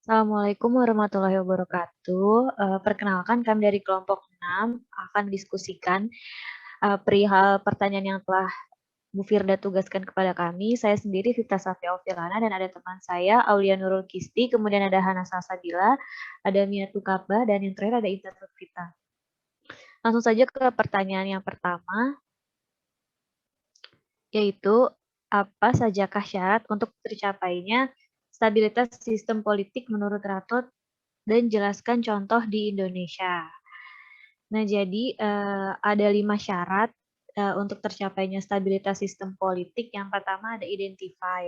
Assalamualaikum warahmatullahi wabarakatuh. Perkenalkan kami dari kelompok 6 akan diskusikan perihal pertanyaan yang telah Bu Firda tugaskan kepada kami. Saya sendiri Vita Safia Ovilana dan ada teman saya Aulia Nurul Kisti, kemudian ada Hana Salsabila, ada Mia Tukabah, dan yang terakhir ada Intan Nurfita. Langsung saja ke pertanyaan yang pertama, yaitu apa sajakah syarat untuk tercapainya stabilitas sistem politik menurut Ratot dan jelaskan contoh di Indonesia. Nah, jadi ada 5 syarat untuk tercapainya stabilitas sistem politik. Yang pertama ada identify.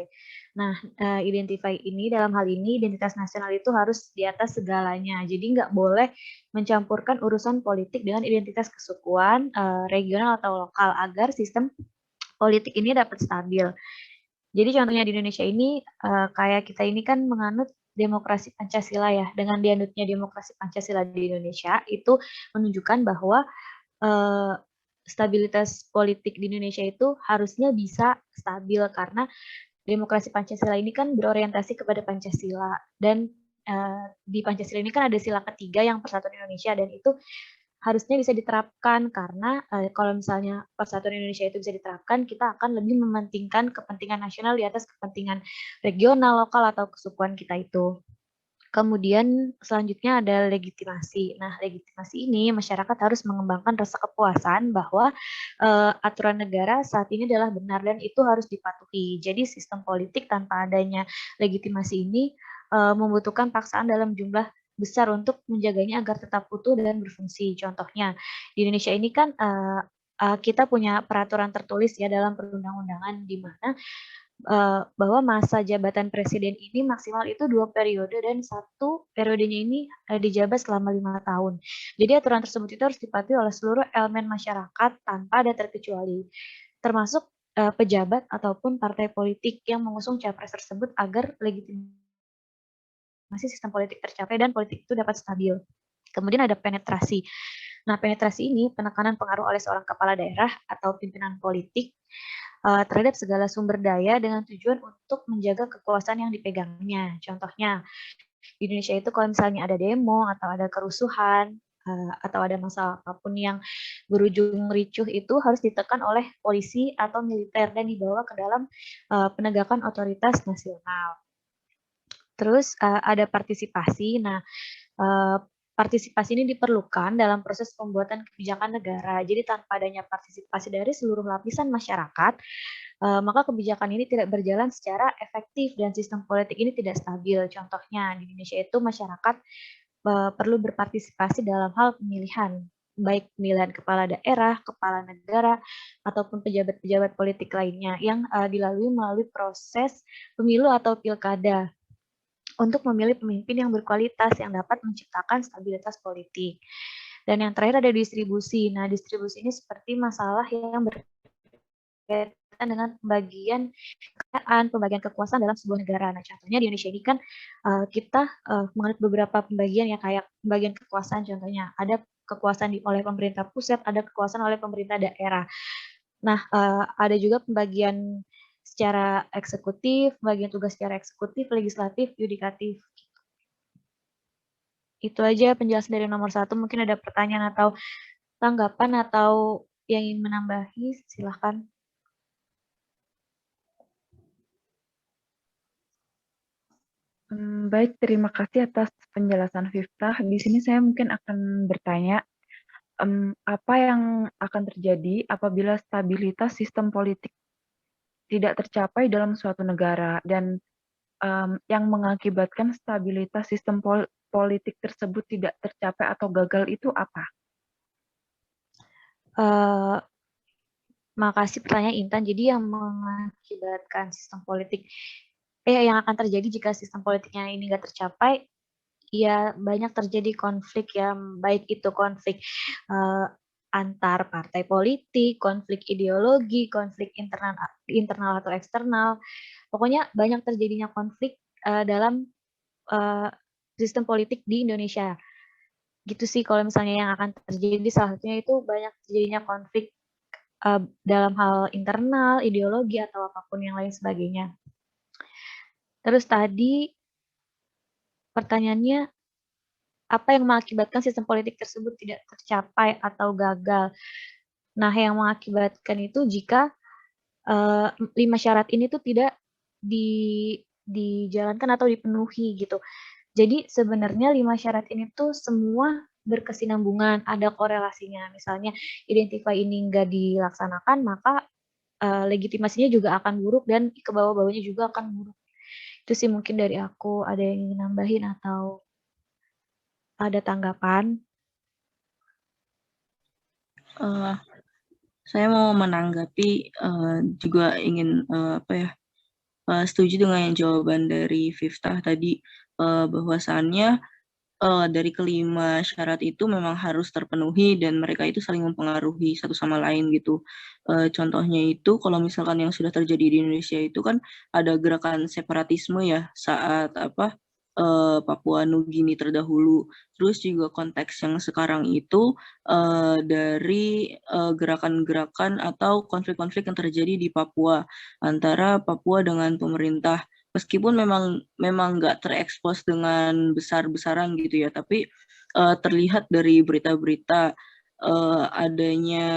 Nah, identify ini dalam hal ini identitas nasional itu harus di atas segalanya. Jadi nggak boleh mencampurkan urusan politik dengan identitas kesukuan, regional atau lokal agar sistem politik ini dapat stabil. Jadi contohnya di Indonesia ini kayak kita ini kan menganut demokrasi Pancasila ya. Dengan dianutnya demokrasi Pancasila di Indonesia itu menunjukkan bahwa eh, stabilitas politik di Indonesia itu harusnya bisa stabil karena demokrasi Pancasila ini kan berorientasi kepada Pancasila dan di Pancasila ini kan ada sila ketiga yang persatuan Indonesia dan itu harusnya bisa diterapkan karena kalau misalnya persatuan Indonesia itu bisa diterapkan, kita akan lebih mementingkan kepentingan nasional di atas kepentingan regional, lokal, atau kesukuan kita itu. Kemudian selanjutnya ada legitimasi. Nah, legitimasi ini masyarakat harus mengembangkan rasa kepuasan bahwa aturan negara saat ini adalah benar dan itu harus dipatuhi. Jadi sistem politik tanpa adanya legitimasi ini membutuhkan paksaan dalam jumlah besar untuk menjaganya agar tetap utuh dan berfungsi. Contohnya di Indonesia ini kan kita punya peraturan tertulis ya dalam perundang-undangan di mana bahwa masa jabatan presiden ini maksimal itu 2 periode dan satu periodenya ini dijabat selama 5 tahun. Jadi aturan tersebut itu harus dipatuhi oleh seluruh elemen masyarakat tanpa ada terkecuali, termasuk pejabat ataupun partai politik yang mengusung capres tersebut agar legitimasi sistem politik tercapai dan politik itu dapat stabil. Kemudian ada penetrasi. Nah, penetrasi ini penekanan pengaruh oleh seorang kepala daerah atau pimpinan politik terhadap segala sumber daya dengan tujuan untuk menjaga kekuasaan yang dipegangnya. Contohnya, di Indonesia itu kalau misalnya ada demo atau ada kerusuhan atau ada masalah apapun yang berujung ricuh itu harus ditekan oleh polisi atau militer dan dibawa ke dalam penegakan otoritas nasional. Terus ada partisipasi. Nah, partisipasi ini diperlukan dalam proses pembuatan kebijakan negara. Jadi tanpa adanya partisipasi dari seluruh lapisan masyarakat, maka kebijakan ini tidak berjalan secara efektif dan sistem politik ini tidak stabil. Contohnya di Indonesia itu masyarakat perlu berpartisipasi dalam hal pemilihan, baik pemilihan kepala daerah, kepala negara, ataupun pejabat-pejabat politik lainnya yang dilalui melalui proses pemilu atau pilkada untuk memilih pemimpin yang berkualitas yang dapat menciptakan stabilitas politik. Dan yang terakhir ada distribusi. Nah, distribusi ini seperti masalah yang berkaitan dengan pembagian kekuasaan dalam sebuah negara. Nah, contohnya di Indonesia ini kan kita menganut beberapa pembagian ya kayak pembagian kekuasaan contohnya ada kekuasaan oleh pemerintah pusat, ada kekuasaan oleh pemerintah daerah. Nah, ada juga pembagian secara eksekutif, pembagian tugas secara eksekutif, legislatif, yudikatif. Itu aja penjelasan dari nomor 1. Mungkin ada pertanyaan atau tanggapan atau yang ingin menambahi, silahkan. Baik, terima kasih atas penjelasan Viftah. Di sini saya mungkin akan bertanya, apa yang akan terjadi apabila stabilitas sistem politik tidak tercapai dalam suatu negara dan yang mengakibatkan stabilitas sistem politik tersebut tidak tercapai atau gagal itu apa? Uh, Makasih pertanyaan Intan. Jadi yang mengakibatkan sistem politik, yang akan terjadi jika sistem politiknya ini nggak tercapai, ya banyak terjadi konflik ya, baik itu konflik uh, antar partai politik, konflik ideologi, konflik internal internal atau eksternal. Pokoknya banyak terjadinya konflik dalam uh, sistem politik di Indonesia. Gitu sih kalau misalnya yang akan terjadi salah satunya itu banyak terjadinya konflik dalam hal internal, ideologi atau apapun yang lain sebagainya. Terus tadi pertanyaannya, apa yang mengakibatkan sistem politik tersebut tidak tercapai atau gagal? Nah, yang mengakibatkan itu jika 5 syarat ini tuh tidak dijalankan atau dipenuhi gitu. Jadi sebenarnya 5 syarat ini tuh semua berkesinambungan, ada korelasinya. Misalnya identify ini nggak dilaksanakan, maka legitimasinya juga akan buruk dan ke bawah-bawahnya juga akan buruk. Itu sih mungkin dari aku. Ada yang ingin nambahin atau ada tanggapan? Uh, saya mau menanggapi juga ingin setuju dengan yang jawaban dari Viftah tadi, bahwasannya dari kelima syarat itu memang harus terpenuhi dan mereka itu saling mempengaruhi satu sama lain gitu. Contohnya itu kalau misalkan yang sudah terjadi di Indonesia itu kan ada gerakan separatisme ya saat Papua Nugini terdahulu. Terus juga konteks yang sekarang itu dari gerakan-gerakan atau konflik-konflik yang terjadi di Papua antara Papua dengan pemerintah. Meskipun memang nggak terekspos dengan besar-besaran gitu ya, tapi terlihat dari berita-berita adanya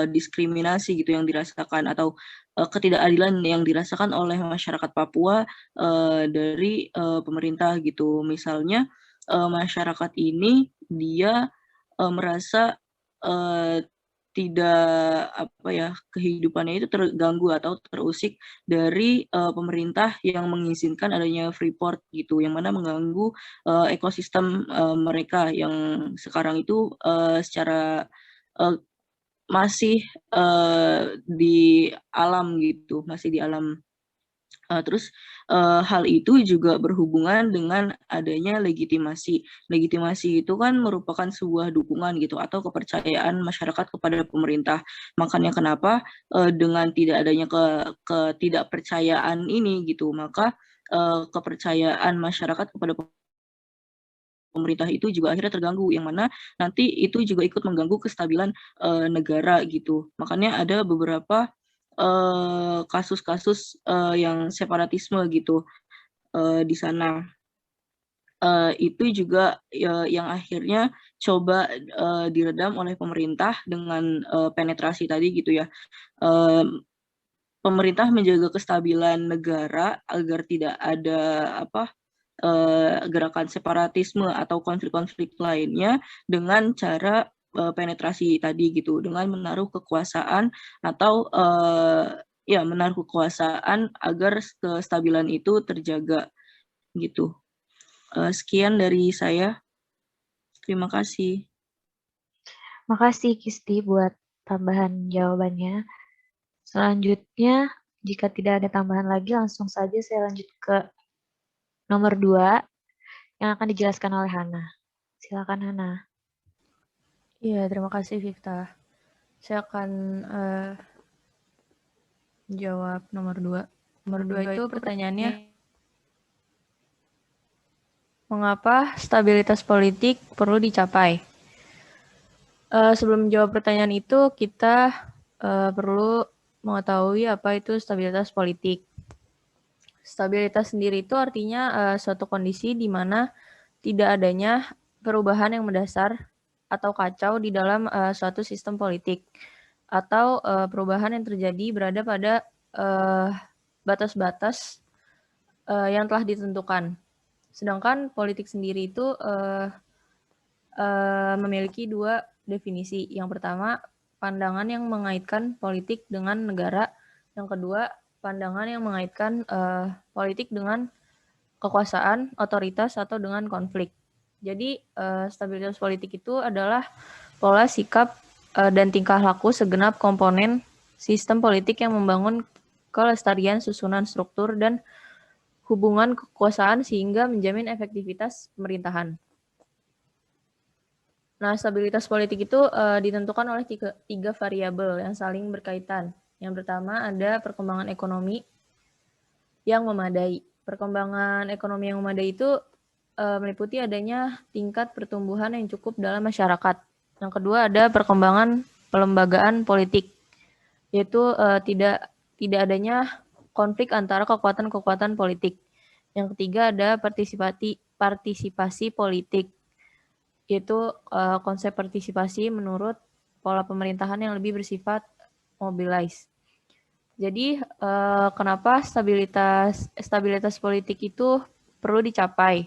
diskriminasi gitu yang dirasakan atau ketidakadilan yang dirasakan oleh masyarakat Papua dari pemerintah gitu. Misalnya masyarakat ini dia merasa tidak kehidupannya itu terganggu atau terusik dari pemerintah yang mengizinkan adanya Freeport gitu, yang mana mengganggu ekosistem mereka yang sekarang itu secara masih di alam gitu, masih di alam. Terus hal itu juga berhubungan dengan adanya legitimasi. Legitimasi itu kan merupakan sebuah dukungan gitu atau kepercayaan masyarakat kepada pemerintah. Makanya kenapa dengan tidak adanya ketidakpercayaan ini gitu, maka kepercayaan masyarakat kepada pemerintah itu juga akhirnya terganggu, yang mana nanti itu juga ikut mengganggu kestabilan negara gitu. Makanya ada beberapa kasus-kasus yang separatisme gitu di sana. Itu juga yang akhirnya coba diredam oleh pemerintah dengan penetrasi tadi gitu ya. Pemerintah menjaga kestabilan negara agar tidak ada gerakan separatisme atau konflik-konflik lainnya dengan cara penetrasi tadi gitu, dengan menaruh kekuasaan atau menaruh kekuasaan agar kestabilan itu terjaga gitu. Sekian dari saya. Terima kasih. Makasih Kisti buat tambahan jawabannya. Selanjutnya, jika tidak ada tambahan lagi, langsung saja saya lanjut ke nomor 2 yang akan dijelaskan oleh Hana. Silakan Hana. Iya, terima kasih Vifta. Saya akan jawab nomor 2. Nomor 2 itu pertanyaannya, mengapa stabilitas politik perlu dicapai? Sebelum menjawab pertanyaan itu, kita perlu mengetahui apa itu stabilitas politik. Stabilitas sendiri itu artinya suatu kondisi di mana tidak adanya perubahan yang mendasar atau kacau di dalam suatu sistem politik, atau perubahan yang terjadi berada pada batas-batas yang telah ditentukan. Sedangkan politik sendiri itu memiliki dua definisi. Yang pertama, pandangan yang mengaitkan politik dengan negara. Yang kedua, pandangan yang mengaitkan politik dengan kekuasaan, otoritas, atau dengan konflik. Jadi, stabilitas politik itu adalah pola sikap dan tingkah laku segenap komponen sistem politik yang membangun kelestarian susunan struktur dan hubungan kekuasaan sehingga menjamin efektivitas pemerintahan. Nah, stabilitas politik itu ditentukan oleh tiga variabel yang saling berkaitan. Yang pertama ada perkembangan ekonomi yang memadai. Perkembangan ekonomi yang memadai itu meliputi adanya tingkat pertumbuhan yang cukup dalam masyarakat. Yang kedua ada perkembangan pelembagaan politik, yaitu tidak adanya konflik antara kekuatan-kekuatan politik. Yang ketiga ada partisipasi politik, yaitu konsep partisipasi menurut pola pemerintahan yang lebih bersifat mobilize. Jadi kenapa stabilitas politik itu perlu dicapai?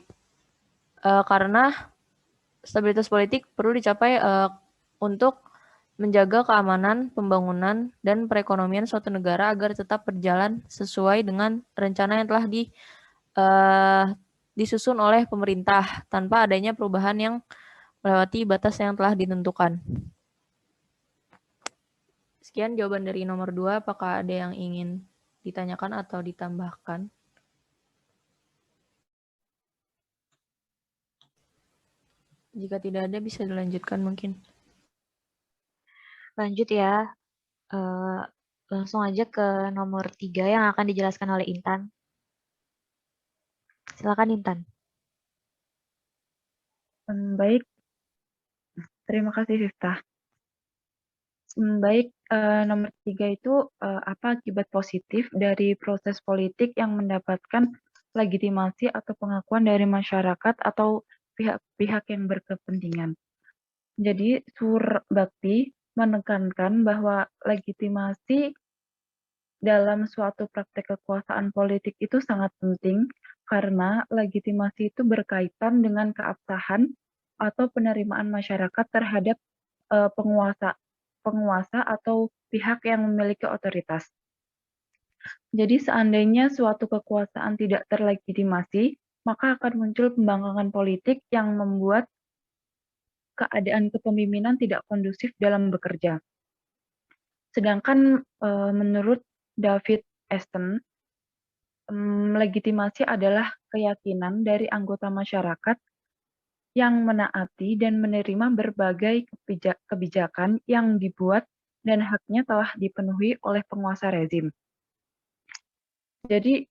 Karena stabilitas politik perlu dicapai untuk menjaga keamanan, pembangunan, dan perekonomian suatu negara agar tetap berjalan sesuai dengan rencana yang telah disusun oleh pemerintah tanpa adanya perubahan yang melewati batas yang telah ditentukan. Sekian jawaban dari nomor 2. Apakah ada yang ingin ditanyakan atau ditambahkan? Jika tidak ada, bisa dilanjutkan mungkin. Lanjut ya. Langsung aja ke nomor 3 yang akan dijelaskan oleh Intan. Silakan Intan. Baik, terima kasih Siftah. Baik, nomor 3 itu apa akibat positif dari proses politik yang mendapatkan legitimasi atau pengakuan dari masyarakat atau pihak-pihak yang berkepentingan. Jadi Surbakti menekankan bahwa legitimasi dalam suatu praktek kekuasaan politik itu sangat penting karena legitimasi itu berkaitan dengan keabsahan atau penerimaan masyarakat terhadap penguasa atau pihak yang memiliki otoritas. Jadi seandainya suatu kekuasaan tidak terlegitimasi, maka akan muncul pembangkangan politik yang membuat keadaan kepemimpinan tidak kondusif dalam bekerja. Sedangkan menurut David Easton, legitimasi adalah keyakinan dari anggota masyarakat yang menaati dan menerima berbagai kebijakan yang dibuat dan haknya telah dipenuhi oleh penguasa rezim. Jadi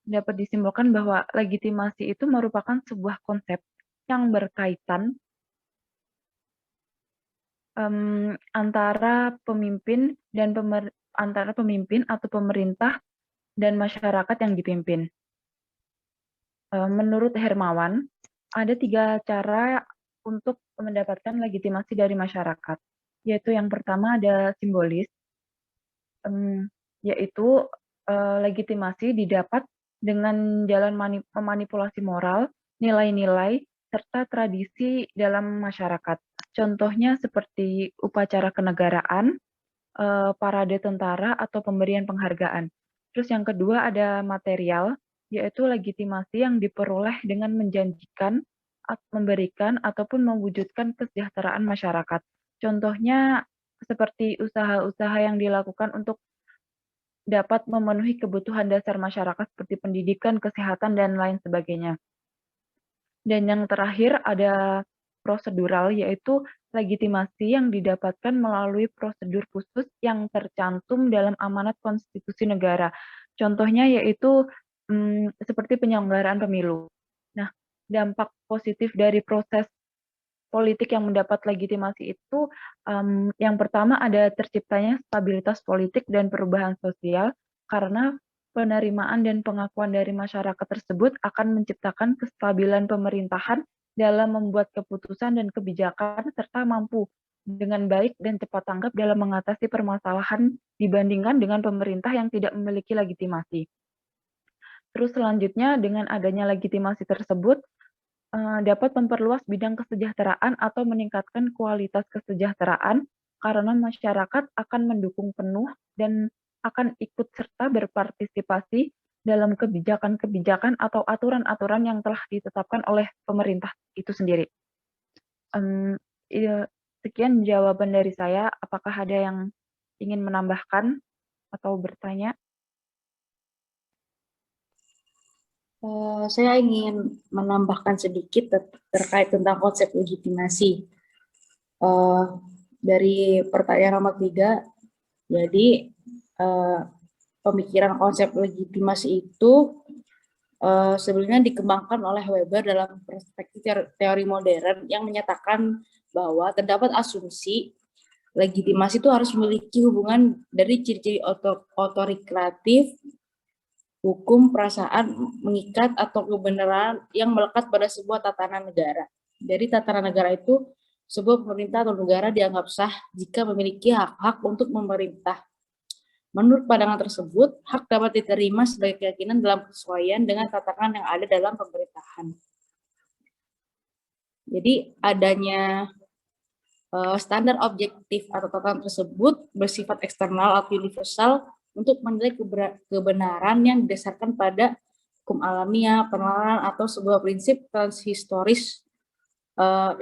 dapat disimpulkan bahwa legitimasi itu merupakan sebuah konsep yang berkaitan antara pemimpin atau pemerintah dan masyarakat yang dipimpin. Menurut Hermawan, ada 3 cara untuk mendapatkan legitimasi dari masyarakat, yaitu yang pertama ada simbolis, yaitu legitimasi didapat dengan jalan memanipulasi moral, nilai-nilai, serta tradisi dalam masyarakat. Contohnya seperti upacara kenegaraan, parade tentara, atau pemberian penghargaan. Terus yang kedua ada material, yaitu legitimasi yang diperoleh dengan menjanjikan, memberikan, ataupun mewujudkan kesejahteraan masyarakat. Contohnya seperti usaha-usaha yang dilakukan untuk dapat memenuhi kebutuhan dasar masyarakat seperti pendidikan, kesehatan, dan lain sebagainya. Dan yang terakhir ada prosedural, yaitu legitimasi yang didapatkan melalui prosedur khusus yang tercantum dalam amanat konstitusi negara. Contohnya yaitu seperti penyelenggaraan pemilu. Nah, dampak positif dari proses politik yang mendapat legitimasi itu yang pertama ada terciptanya stabilitas politik dan perubahan sosial karena penerimaan dan pengakuan dari masyarakat tersebut akan menciptakan kestabilan pemerintahan dalam membuat keputusan dan kebijakan serta mampu dengan baik dan cepat tanggap dalam mengatasi permasalahan dibandingkan dengan pemerintah yang tidak memiliki legitimasi. Terus selanjutnya dengan adanya legitimasi tersebut dapat memperluas bidang kesejahteraan atau meningkatkan kualitas kesejahteraan karena masyarakat akan mendukung penuh dan akan ikut serta berpartisipasi dalam kebijakan-kebijakan atau aturan-aturan yang telah ditetapkan oleh pemerintah itu sendiri. Sekian jawaban dari saya. Apakah ada yang ingin menambahkan atau bertanya? Saya ingin menambahkan sedikit terkait tentang konsep legitimasi. Dari pertanyaan nomor 3, jadi pemikiran konsep legitimasi itu sebenarnya dikembangkan oleh Weber dalam perspektif teori modern yang menyatakan bahwa terdapat asumsi legitimasi itu harus memiliki hubungan dari ciri-ciri otoritatif hukum, perasaan, mengikat, atau kebenaran yang melekat pada sebuah tatanan negara. Jadi tatanan negara itu sebuah pemerintah atau negara dianggap sah jika memiliki hak-hak untuk memerintah. Menurut pandangan tersebut, hak dapat diterima sebagai keyakinan dalam kesesuaian dengan tatanan yang ada dalam pemerintahan. Jadi adanya standar objektif atau tatanan tersebut bersifat eksternal atau universal untuk menilai kebenaran yang didasarkan pada hukum alamiah, penelaran, atau sebuah prinsip transhistoris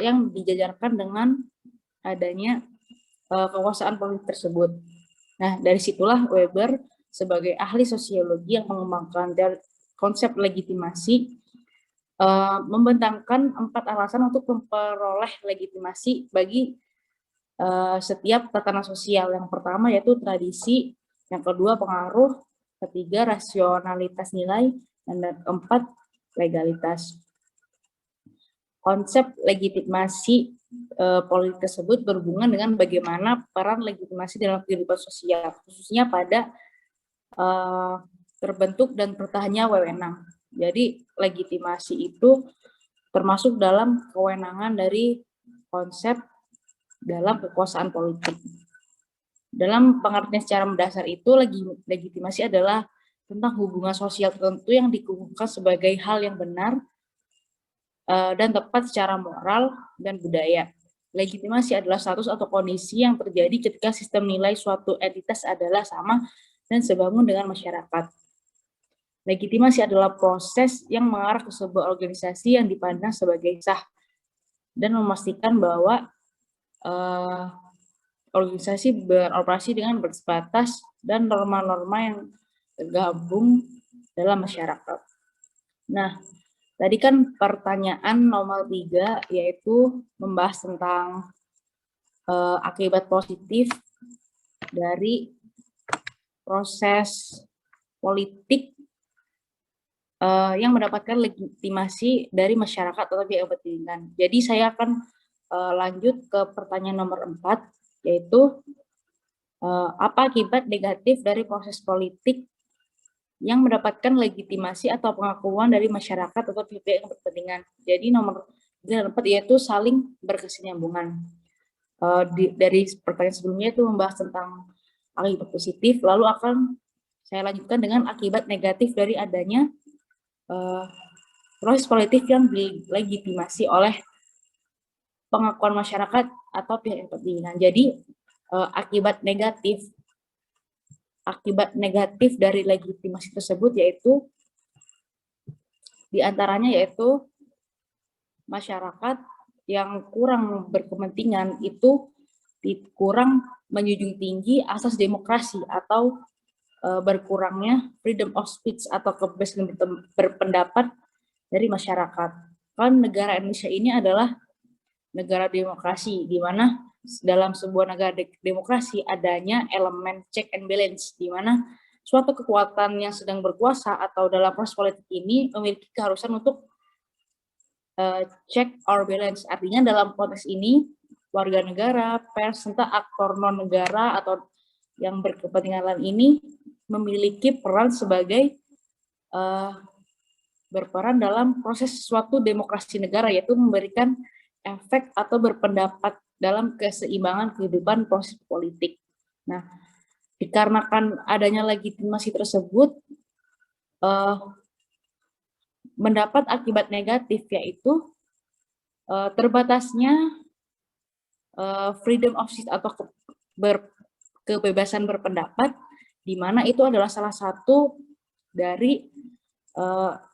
yang dijajarkan dengan adanya kekuasaan politik tersebut. Nah, dari situlah Weber sebagai ahli sosiologi yang mengembangkan konsep legitimasi membentangkan 4 alasan untuk memperoleh legitimasi bagi setiap tatanan sosial. Yang pertama yaitu tradisi, yang kedua pengaruh, ketiga rasionalitas nilai, dan keempat legalitas. Konsep legitimasi politik tersebut berhubungan dengan bagaimana peran legitimasi dalam kehidupan sosial, khususnya pada terbentuk dan bertahannya wewenang. Jadi legitimasi itu termasuk dalam kewenangan dari konsep dalam kekuasaan politik. Dalam pengertian secara mendasar itu, legitimasi adalah tentang hubungan sosial tertentu yang dikukuhkan sebagai hal yang benar dan tepat secara moral dan budaya. Legitimasi adalah status atau kondisi yang terjadi ketika sistem nilai suatu entitas adalah sama dan sebangun dengan masyarakat. Legitimasi adalah proses yang mengarah ke sebuah organisasi yang dipandang sebagai sah dan memastikan bahwa organisasi beroperasi dengan berbatas dan norma-norma yang tergabung dalam masyarakat. Nah, tadi kan pertanyaan nomor 3 yaitu membahas tentang akibat positif dari proses politik yang mendapatkan legitimasi dari masyarakat atau pihak kepentingan. Jadi saya akan lanjut ke pertanyaan nomor 4, yaitu apa akibat negatif dari proses politik yang mendapatkan legitimasi atau pengakuan dari masyarakat atau pihak yang berkepentingan. Jadi nomor 4 yaitu saling berkesinambungan. Dari pertanyaan sebelumnya itu membahas tentang akibat positif, lalu akan saya lanjutkan dengan akibat negatif dari adanya proses politik yang dilegitimasi oleh pengakuan masyarakat atau pihak yang berkepentingan. Jadi akibat negatif dari legitimasi tersebut yaitu diantaranya yaitu masyarakat yang kurang berkepentingan itu kurang menjunjung tinggi asas demokrasi atau berkurangnya freedom of speech atau kebebasan berpendapat dari masyarakat. Kan negara Indonesia ini adalah negara demokrasi, di mana dalam sebuah negara demokrasi adanya elemen check and balance, di mana suatu kekuatan yang sedang berkuasa atau dalam proses politik ini memiliki keharusan untuk check or balance. Artinya dalam konteks ini warga negara, pers, serta aktor non negara atau yang berkepentingan lain ini memiliki peran sebagai berperan dalam proses suatu demokrasi negara, yaitu memberikan efek atau berpendapat dalam keseimbangan kehidupan proses politik. Nah, dikarenakan adanya legitimasi tersebut mendapat akibat negatif, yaitu terbatasnya freedom of speech atau kebebasan berpendapat, di mana itu adalah salah satu dari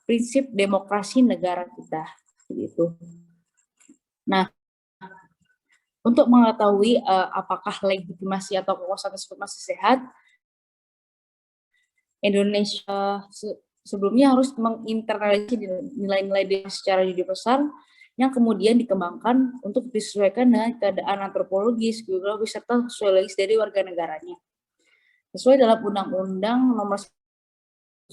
prinsip demokrasi negara kita, begitu. Nah, untuk mengetahui apakah legitimasi atau kekuasaan tersebut masih sehat, Indonesia sebelumnya harus menginternalisasi nilai-nilai secara universal yang kemudian dikembangkan untuk disesuaikan dengan keadaan antropologis, geografis, serta sosiologis dari warga negaranya. Sesuai dalam Undang-Undang Nomor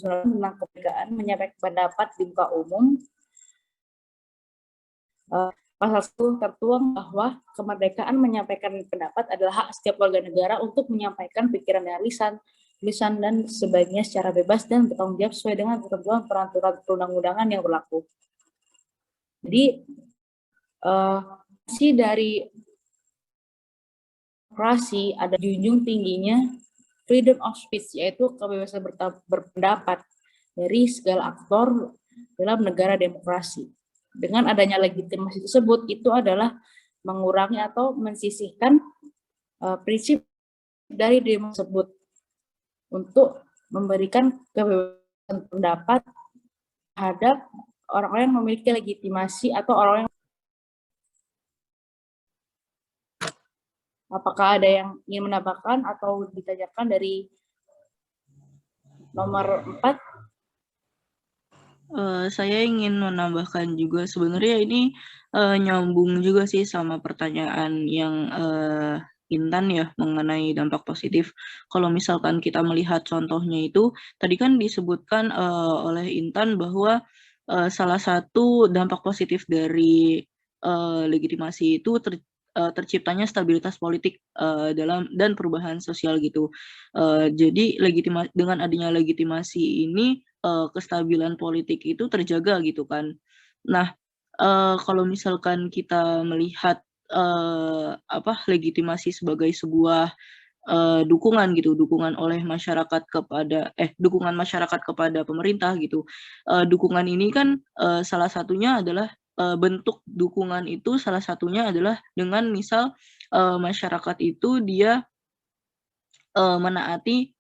9 tentang Kemerdekaan menyampaikan pendapat di muka umum, pasal 1 tertuang bahwa kemerdekaan menyampaikan pendapat adalah hak setiap warga negara untuk menyampaikan pikiran dan lisan, tulisan dan sebaiknya secara bebas dan bertanggung jawab sesuai dengan ketentuan peraturan perundang-undangan yang berlaku. Jadi dari demokrasi ada junjung tingginya freedom of speech, yaitu kebebasan berpendapat dari segala aktor dalam negara demokrasi. Dengan adanya legitimasi tersebut, itu adalah mengurangi atau mensisihkan prinsip dari demokrasi tersebut untuk memberikan kebebasan pendapat terhadap orang-orang yang memiliki legitimasi atau orang-orang. Apakah ada yang ingin menambahkan atau ditanyakan dari nomor 4? Saya ingin menambahkan juga, sebenarnya ini nyambung juga sih sama pertanyaan yang Intan ya, mengenai dampak positif. Kalau misalkan kita melihat contohnya itu, tadi kan disebutkan oleh Intan bahwa salah satu dampak positif dari legitimasi itu terciptanya stabilitas politik dan perubahan sosial gitu. Jadi dengan adanya legitimasi ini kestabilan politik itu terjaga gitu kan. Nah, kalau misalkan kita melihat legitimasi sebagai sebuah dukungan gitu, dukungan masyarakat kepada pemerintah gitu. Dukungan ini kan salah satunya adalah bentuk dukungan itu salah satunya adalah dengan misal masyarakat itu dia menaati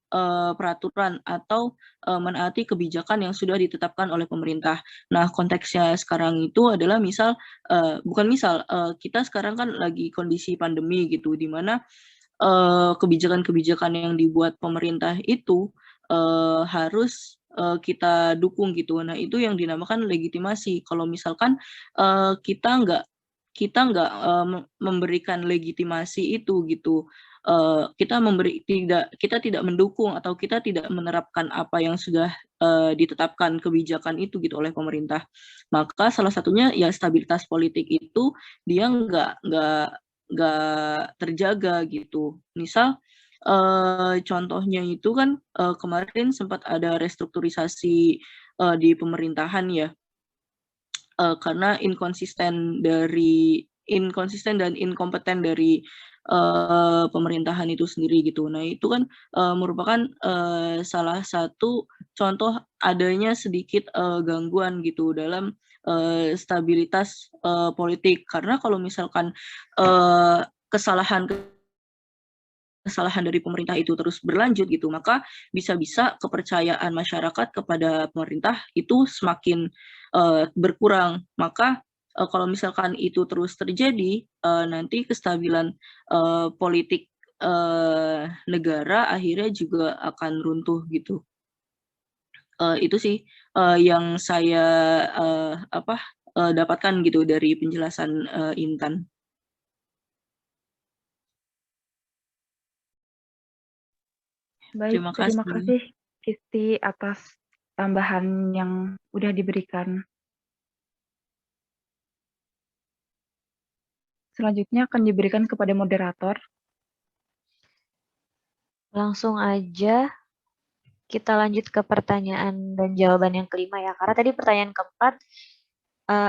peraturan atau menaati kebijakan yang sudah ditetapkan oleh pemerintah. Nah, konteksnya sekarang itu adalah kita sekarang kan lagi kondisi pandemi gitu, di mana kebijakan-kebijakan yang dibuat pemerintah itu harus kita dukung gitu. Nah, itu yang dinamakan legitimasi. Kalau misalkan kita nggak memberikan legitimasi itu gitu, kita tidak mendukung atau kita tidak menerapkan apa yang sudah ditetapkan kebijakan itu gitu oleh pemerintah, maka salah satunya ya stabilitas politik itu dia nggak terjaga gitu. Misal contohnya itu kan kemarin sempat ada restrukturisasi di pemerintahan ya, karena inkonsisten dan inkompeten dari pemerintahan itu sendiri gitu. Nah, itu kan merupakan salah satu contoh adanya sedikit gangguan gitu dalam stabilitas politik. Karena kalau misalkan kesalahan dari pemerintah itu terus berlanjut gitu, maka bisa-bisa kepercayaan masyarakat kepada pemerintah itu semakin berkurang. Maka kalau misalkan itu terus terjadi, nanti kestabilan politik negara akhirnya juga akan runtuh gitu. Itu sih yang saya dapatkan gitu dari penjelasan Intan. Baik, Terima terima kasih. kasih Kisti atas tambahan yang udah diberikan. Selanjutnya akan diberikan kepada moderator. Langsung aja kita lanjut ke pertanyaan dan jawaban yang kelima ya. Karena tadi pertanyaan keempat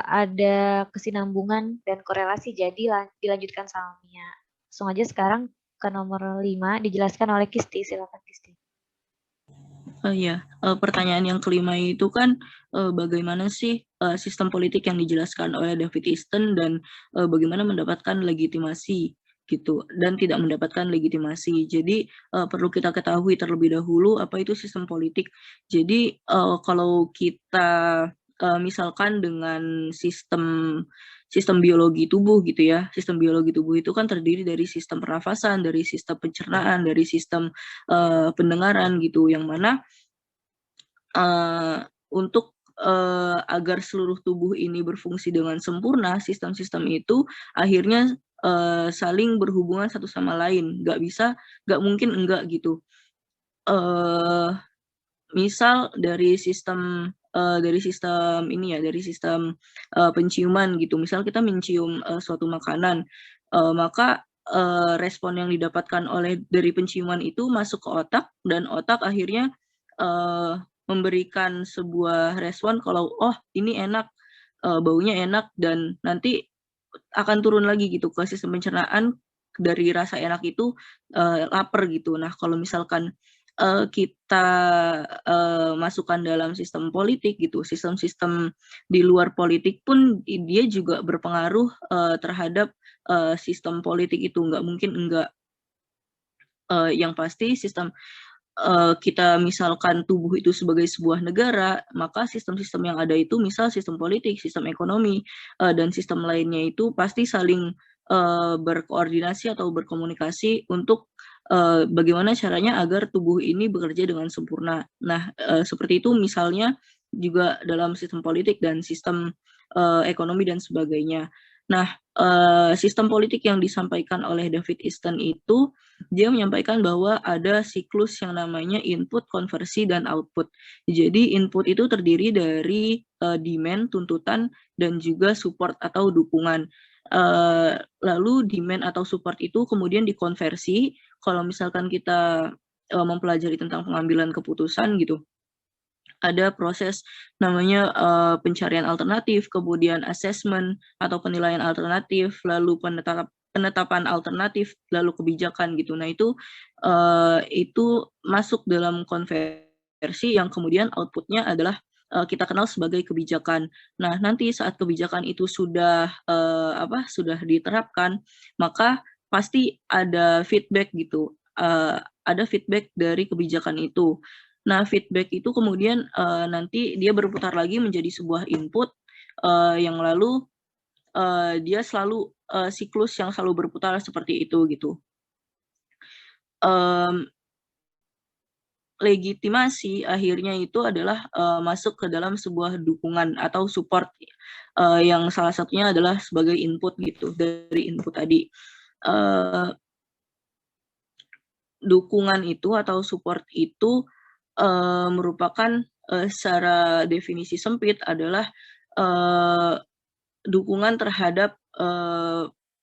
ada kesinambungan dan korelasi, jadi dilanjutkan sama Mia. Langsung aja sekarang ke nomor 5 dijelaskan oleh Kisti. Silakan Kisti. Pertanyaan yang kelima itu kan bagaimana sih sistem politik yang dijelaskan oleh David Easton dan bagaimana mendapatkan legitimasi gitu dan tidak mendapatkan legitimasi. Jadi perlu kita ketahui terlebih dahulu apa itu sistem politik. Jadi kalau kita misalkan dengan sistem biologi tubuh gitu ya. Sistem biologi tubuh itu kan terdiri dari sistem pernafasan, dari sistem pencernaan, dari sistem pendengaran gitu, yang mana untuk agar seluruh tubuh ini berfungsi dengan sempurna, sistem-sistem itu akhirnya saling berhubungan satu sama lain, nggak mungkin enggak gitu. Misal dari sistem penciuman gitu. Misal kita mencium suatu makanan, maka respon yang didapatkan dari penciuman itu masuk ke otak, dan otak akhirnya memberikan sebuah respon kalau oh ini enak, baunya enak, dan nanti akan turun lagi gitu ke sistem pencernaan dari rasa enak itu lapar gitu. Nah kalau misalkan kita masukkan dalam sistem politik gitu, sistem-sistem di luar politik pun dia juga berpengaruh terhadap sistem politik itu. Nggak mungkin enggak. Yang pasti sistem kita misalkan tubuh itu sebagai sebuah negara, maka sistem-sistem yang ada itu misal sistem politik, sistem ekonomi, dan sistem lainnya itu pasti saling berkoordinasi atau berkomunikasi untuk bagaimana caranya agar tubuh ini bekerja dengan sempurna. Nah, seperti itu misalnya juga dalam sistem politik dan sistem ekonomi dan sebagainya. Nah, sistem politik yang disampaikan oleh David Easton itu dia menyampaikan bahwa ada siklus yang namanya input, konversi, dan output. Jadi input itu terdiri dari demand, tuntutan, dan juga support atau dukungan. Lalu demand atau support itu kemudian dikonversi. Kalau misalkan kita mempelajari tentang pengambilan keputusan gitu, ada proses namanya pencarian alternatif, kemudian assessment atau penilaian alternatif, lalu penetapan alternatif, lalu kebijakan gitu. Nah itu masuk dalam konversi yang kemudian outputnya adalah kita kenal sebagai kebijakan. Nah nanti saat kebijakan itu sudah diterapkan, maka pasti ada feedback gitu. Ada feedback dari kebijakan itu. Nah feedback itu kemudian nanti dia berputar lagi menjadi sebuah input yang lalu dia selalu siklus yang selalu berputar seperti itu gitu. Legitimasi akhirnya itu adalah masuk ke dalam sebuah dukungan atau support yang salah satunya adalah sebagai input gitu dari input tadi. Dukungan itu atau support itu merupakan secara definisi sempit adalah dukungan terhadap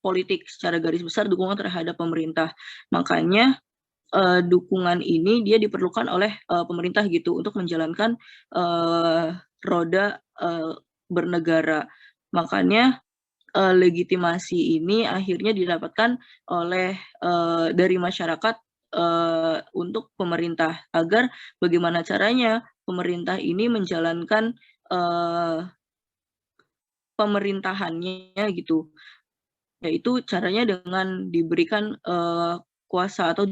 politik secara garis besar, dukungan terhadap pemerintah. Makanya dukungan ini dia diperlukan oleh pemerintah gitu untuk menjalankan roda bernegara. Makanya legitimasi ini akhirnya didapatkan oleh dari masyarakat untuk pemerintah agar bagaimana caranya pemerintah ini menjalankan pemerintahannya gitu, yaitu caranya dengan diberikan kuasa atau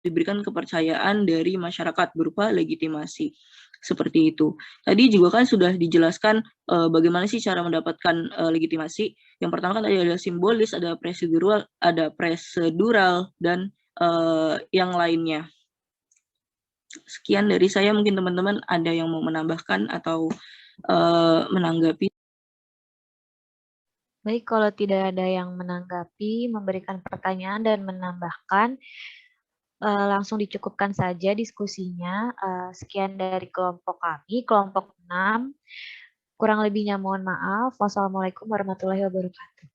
diberikan kepercayaan dari masyarakat berupa legitimasi. Seperti itu. Tadi juga kan sudah dijelaskan bagaimana sih cara mendapatkan legitimasi. Yang pertama kan tadi ada simbolis, ada prosedural, dan yang lainnya. Sekian dari saya, mungkin teman-teman ada yang mau menambahkan atau menanggapi. Baik, kalau tidak ada yang menanggapi, memberikan pertanyaan dan menambahkan, langsung dicukupkan saja diskusinya. Sekian dari kelompok kami, kelompok 6. Kurang lebihnya mohon maaf. Wassalamualaikum warahmatullahi wabarakatuh.